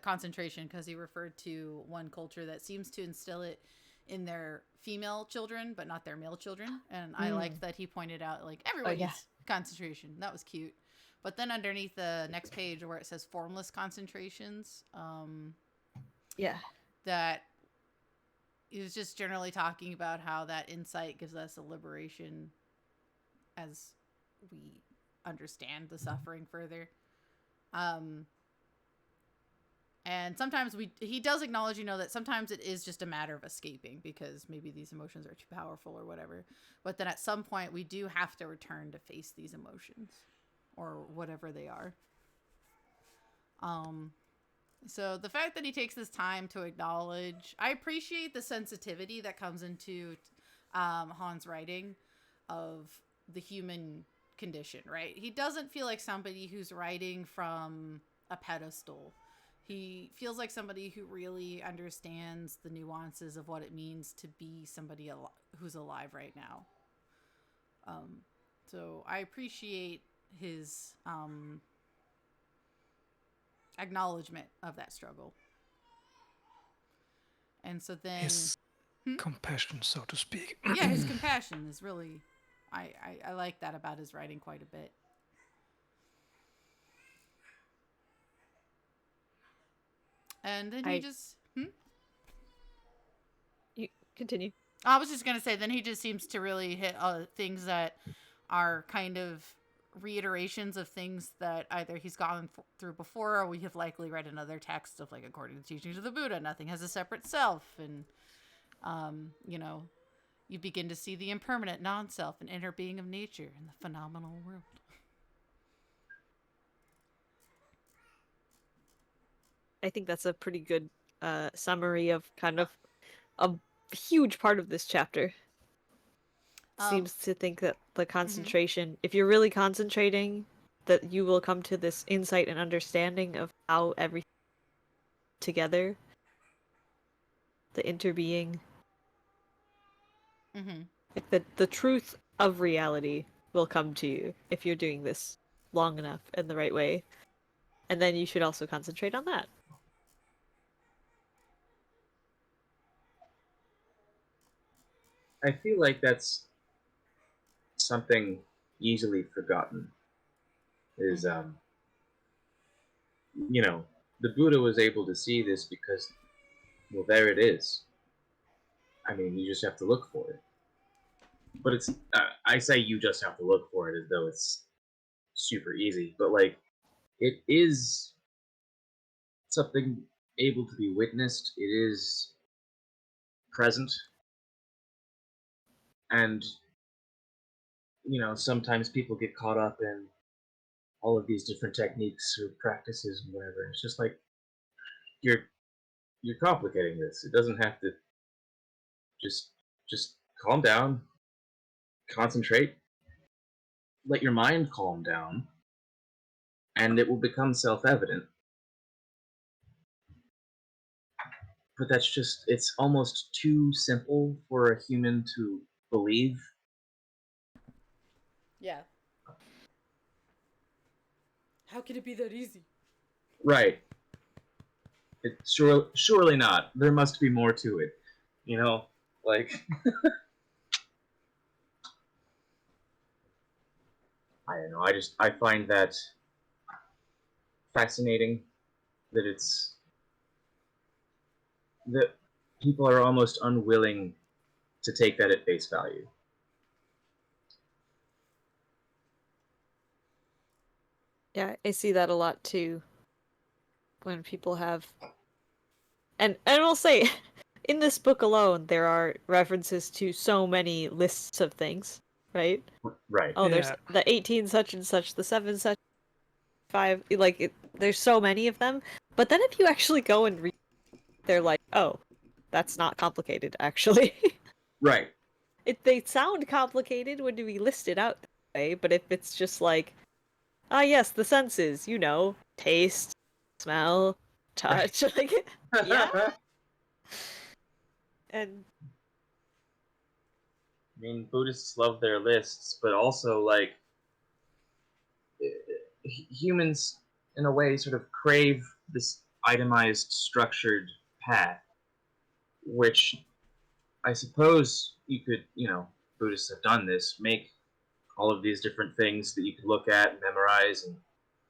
concentration, because he referred to one culture that seems to instill it in their female children, but not their male children. And I liked that he pointed out, like, everyone needs concentration. That was cute. But then underneath the next page where it says formless concentrations, yeah. that he was just generally talking about how that insight gives us a liberation as we understand the suffering further. And sometimes he does acknowledge, that sometimes it is just a matter of escaping because maybe these emotions are too powerful or whatever. But then at some point we do have to return to face these emotions or whatever they are. So the fact that he takes this time to acknowledge, I appreciate the sensitivity that comes into Han's writing of the human condition, right? He doesn't feel like somebody who's writing from a pedestal. He feels like somebody who really understands the nuances of what it means to be somebody who's alive right now. So I appreciate his acknowledgement of that struggle. And so then His compassion, so to speak. yeah, his compassion is really, I like that about his writing quite a bit. And then he just You continue. I was just gonna say, then he just seems to really hit things that are kind of reiterations of things that either he's gone through before, or we have likely read in other texts of, like, according to the teachings of the Buddha, nothing has a separate self, and you begin to see the impermanent non-self and inner being of nature in the phenomenal world. I think that's a pretty good summary of kind of a huge part of this chapter. Seems to think that the concentration, if you're really concentrating, that you will come to this insight and understanding of how everything together, the interbeing, like the truth of reality will come to you if you're doing this long enough in the right way. And then you should also concentrate on that. I feel like that's something easily forgotten. Is the Buddha was able to see this because, well, there it is. I mean, you just have to look for it. But it's I say you just have to look for it as though it's super easy, but like it is something able to be witnessed. It is present, and sometimes people get caught up in all of these different techniques or practices and whatever. It's just like you're you're complicating this. It doesn't have to. Just calm down, concentrate, let your mind calm down, and it will become self-evident. But it's almost too simple for a human to believe. Yeah. How can it be that easy? Right. Surely not. There must be more to it. You know, like I don't know. I find that fascinating that that people are almost unwilling to take that at face value. Yeah, I see that a lot too. When people have, and I'll say, in this book alone, there are references to so many lists of things, right? Right. Oh, there's Yeah. the 18 such and such, the 7 such, 5, like there's so many of them. But then if you actually go and read, they're like, oh, that's not complicated actually. Right. They sound complicated when we list it out that way, but if it's just like, ah, yes, the senses, taste, smell, touch, like, yeah, and I mean, Buddhists love their lists, but also like humans, in a way, sort of crave this itemized, structured path, which I suppose you could, Buddhists have done this, make all of these different things that you could look at, and memorize, and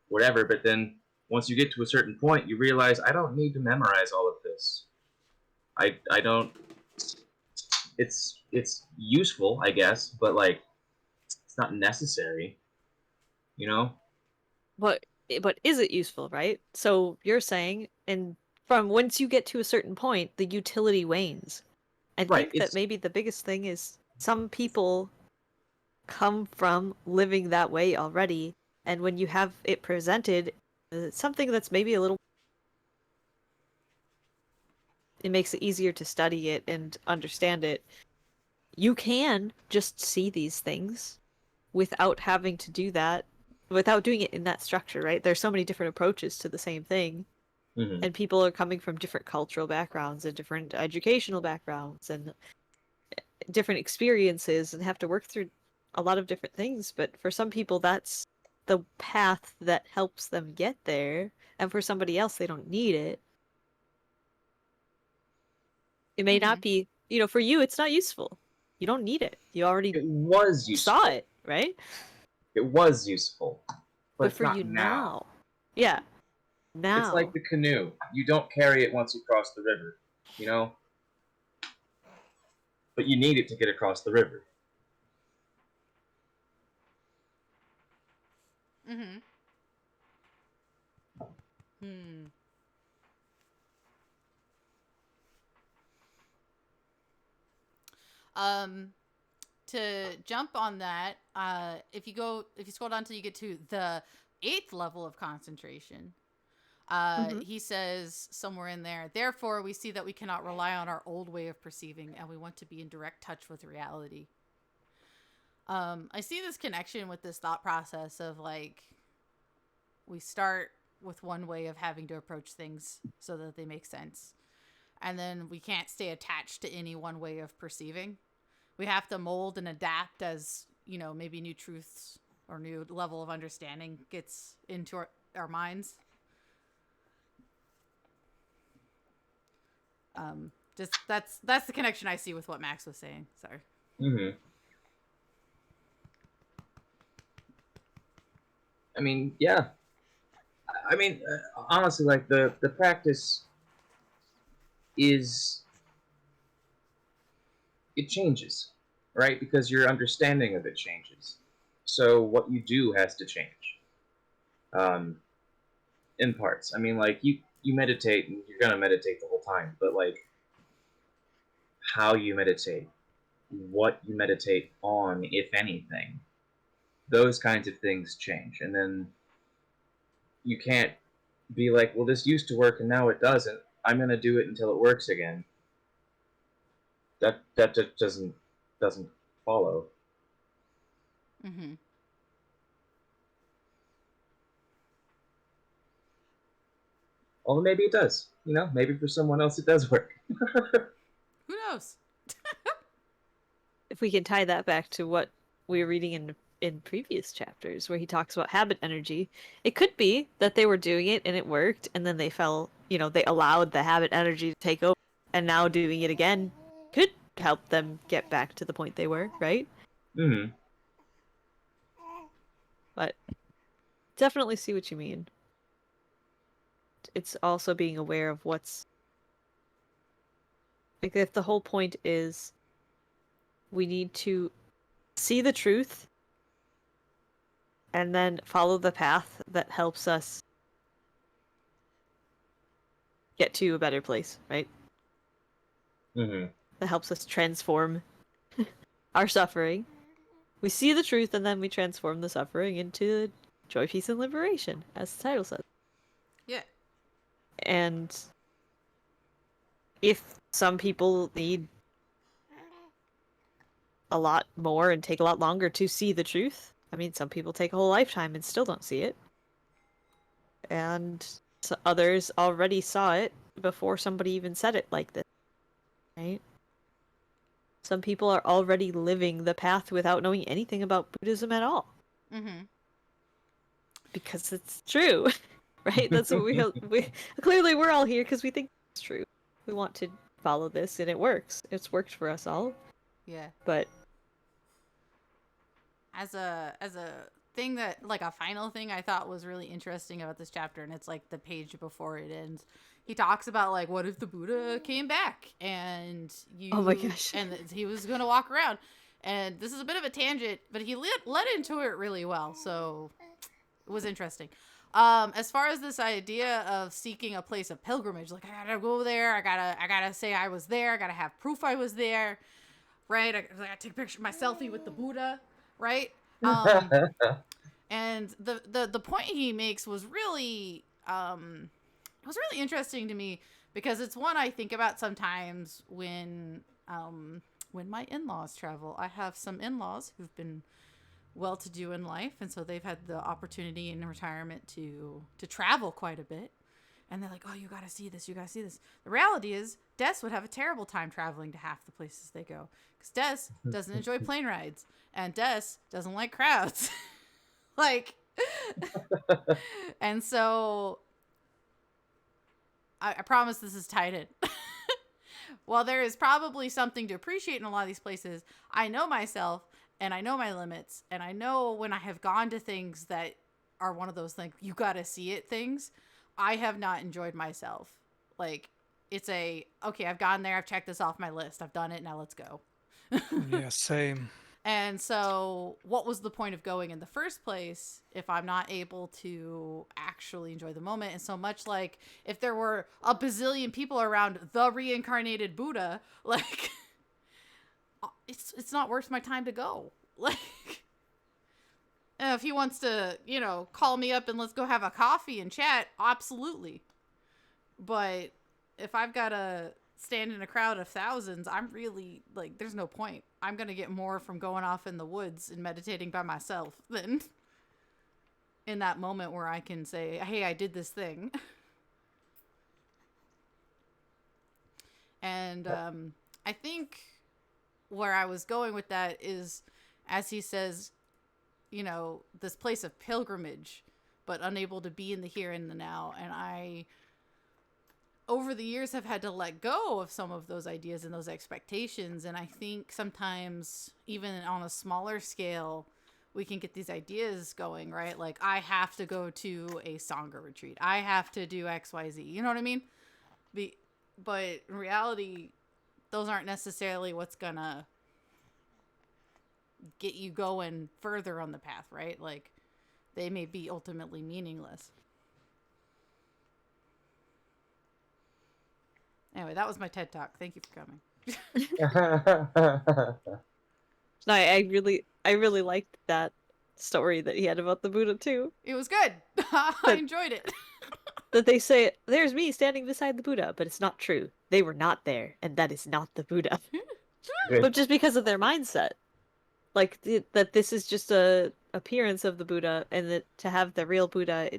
whatever. But then once you get to a certain point, you realize I don't need to memorize all of this. I don't. It's useful, I guess, but like it's not necessary. You know? but is it useful, right? So you're saying, and from once you get to a certain point, the utility wanes. I Right. think that maybe the biggest thing is some people come from living that way already, and when you have it presented, something that's maybe a little, it makes it easier to study it and understand it. You can just see these things without having to do that, without doing it in that structure, right? There's so many different approaches to the same thing, Mm-hmm. and people are coming from different cultural backgrounds and different educational backgrounds and different experiences and have to work through a lot of different things. But for some people, that's the path that helps them get there, and for somebody else, they don't need it. It may not be, for you, it's not useful. You don't need it. You already It was saw useful. it, right? It was useful, but But it's for you not now. now, yeah, It's like now. the canoe. You don't carry it once you cross the river, you know? But you need it to get across the river. Mm-hmm. Hmm. Um, to jump on that, if you scroll down till you get to the 8th level of concentration, Hmm. he says somewhere in there, therefore we see that we cannot rely on our old way of perceiving, and we want to be in direct touch with reality. I see this connection with this thought process of like, we start with one way of having to approach things so that they make sense, and then we can't stay attached to any one way of perceiving. We have to mold and adapt as, maybe new truths or new level of understanding gets into our minds. Just that's the connection I see with what Max was saying. Sorry. Mm-hmm. I mean, yeah. I mean, honestly, like the practice is it changes, right? Because your understanding of it changes. So what you do has to change, um, in parts. I mean, like you meditate and you're gonna meditate the whole time, but like how you meditate, what you meditate on, if anything, those kinds of things change, and then you can't be like, well, this used to work and now it doesn't. I'm gonna do it until it works again. That just doesn't follow. Mm-hmm. Although maybe it does. Maybe for someone else it does work. Who knows? If we can tie that back to what we were reading in previous chapters where he talks about habit energy, it could be that they were doing it and it worked, and then they fell, they allowed the habit energy to take over, and now doing it again could help them get back to the point they were, right? Mm-hmm. But definitely see what you mean. It's also being aware of what's like, if the whole point is we need to see the truth and then follow the path that helps us get to a better place, right? Mm-hmm. That helps us transform our suffering. We see the truth and then we transform the suffering into joy, peace, and liberation, as the title says. Yeah. And if some people need a lot more and take a lot longer to see the truth, I mean, some people take a whole lifetime and still don't see it. And others already saw it before somebody even said it like this, right? Some people are already living the path without knowing anything about Buddhism at all. Mm-hmm. Because it's true, right? That's what we clearly we're all here because we think it's true. We want to follow this, and it works. It's worked for us all. Yeah. But As a thing that, like, a final thing I thought was really interesting about this chapter, and it's like the page before it ends, he talks about, like, what if the Buddha came back and oh my gosh, and he was gonna walk around, and this is a bit of a tangent, but he led into it really well, so it was interesting. As far as this idea of seeking a place of pilgrimage, like, I gotta go there, I gotta say I was there, I gotta have proof I was there, right? I gotta take a picture, my selfie with the Buddha, right? And the point he makes was really it was really interesting to me, because it's one I think about sometimes when my in-laws travel. I have some in-laws who've been well-to-do in life, and so they've had the opportunity in retirement to travel quite a bit. And they're like, oh, you got to see this. You got to see this. The reality is, Des would have a terrible time traveling to half the places they go, because Des doesn't enjoy plane rides, and Des doesn't like crowds. Like, and so I promise this is tied in. While there is probably something to appreciate in a lot of these places, I know myself and I know my limits, and I know when I have gone to things that are one of those, like, you gotta see it things, I have not enjoyed myself. Like, it's okay, I've gone there, I've checked this off my list, I've done it, now let's go. Yeah, same. And so, what was the point of going in the first place if I'm not able to actually enjoy the moment? And so much like if there were a bazillion people around the reincarnated Buddha, like, it's not worth my time to go. Like, if he wants to, call me up and let's go have a coffee and chat, absolutely. But if I've got to stand in a crowd of thousands, I'm really, like, there's no point. I'm going to get more from going off in the woods and meditating by myself than in that moment where I can say, hey, I did this thing. And I think where I was going with that is, as he says, this place of pilgrimage, but unable to be in the here and the now. And I, over the years, have had to let go of some of those ideas and those expectations. And I think sometimes, even on a smaller scale, we can get these ideas going, right? Like, I have to go to a Sangha retreat. I have to do XYZ. You know what I mean? But in reality, those aren't necessarily what's gonna get you going further on the path, right? Like, they may be ultimately meaningless. Anyway, that was my TED Talk. Thank you for coming. no, I really liked that story that he had about the Buddha too. It was good. I enjoyed it. That they say, there's me standing beside the Buddha, but it's not true. They were not there, and that is not the Buddha. Good. But just because of their mindset. Like, that this is just a appearance of the Buddha, and that to have the real Buddha,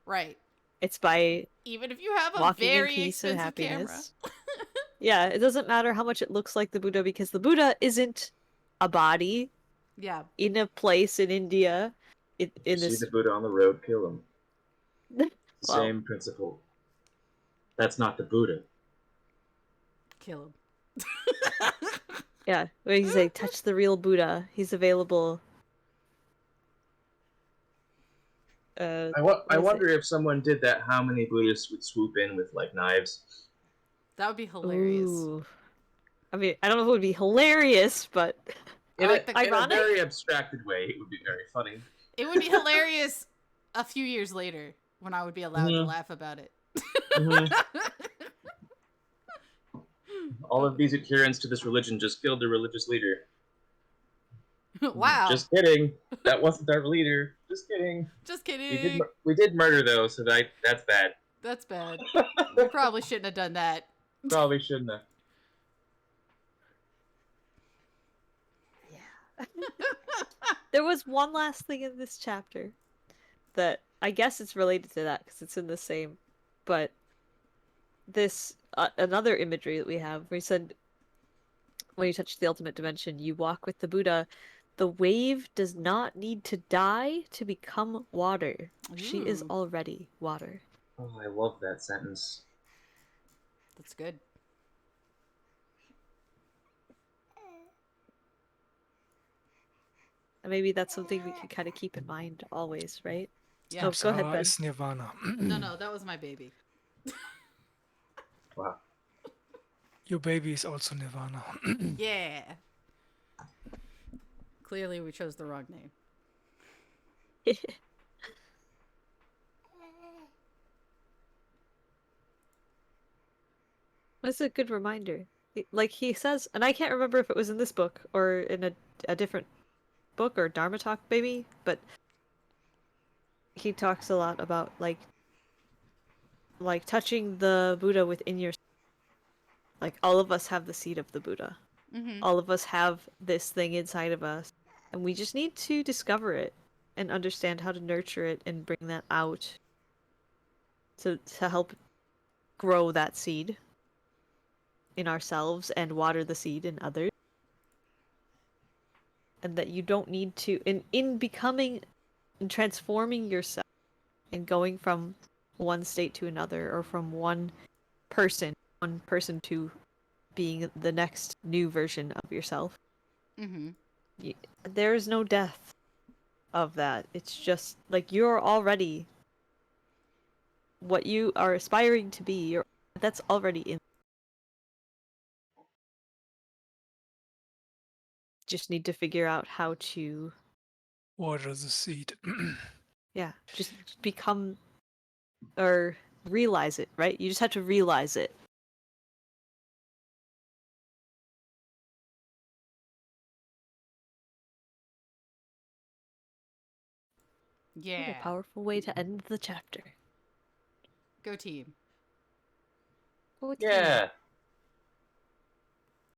Right. it's by Even if you have a walking in very peace and expensive camera. happiness. Yeah, it doesn't matter how much it looks like the Buddha, because the Buddha isn't a body Yeah. in a place in India. In You this, see the Buddha on the road, kill him. It's the well, same principle. That's not the Buddha. Kill him. yeah, when you say touch the real Buddha, he's available. I what is it? wonder if someone did that, how many Buddhists would swoop in with like knives? That would be hilarious. Ooh. I mean, I don't know if it would be hilarious, but In, like in a ironic. very abstracted way, it would be very funny. It would be hilarious a few years later when I would be allowed to laugh about it. All of these adherents to this religion just killed their religious leader. Wow. Just kidding. That wasn't our leader. Just kidding. Just kidding. We did murder though, so that's bad. That's bad. We probably shouldn't have done that. Probably shouldn't have. There was one last thing in this chapter that I guess it's related to that because it's in the same, but this another imagery that we have where he said, when you touch the ultimate dimension, you walk with the Buddha. The wave does not need to die to become water. She is Ooh. already water. Oh, I love that sentence. That's good. And maybe that's something we can kind of keep in mind always, right? Yeah. Oh, go ahead, Samsara Ben. is nirvana. No, that was my baby. Wow. Your baby is also nirvana. Yeah. Clearly, we chose the wrong name. That's a good reminder. Like he says, and I can't remember if it was in this book or in a different book or Dharma talk maybe, but he talks a lot about like touching the Buddha within your, like all of us have the seed of the Buddha. Mm-hmm. All of us have this thing inside of us, and we just need to discover it and understand how to nurture it and bring that out to help grow that seed in ourselves and water the seed in others. And that you don't need to in becoming and transforming yourself and going from one state to another or from one person to being the next new version of yourself. Mm-hmm. There is no death of that. It's just like you're already what you are aspiring to be. That's already in. Just need to figure out how to Water the seed. just become or realize it, right? You just have to realize it. Yeah. What a powerful way to end the chapter. Go team. Oh, Yeah.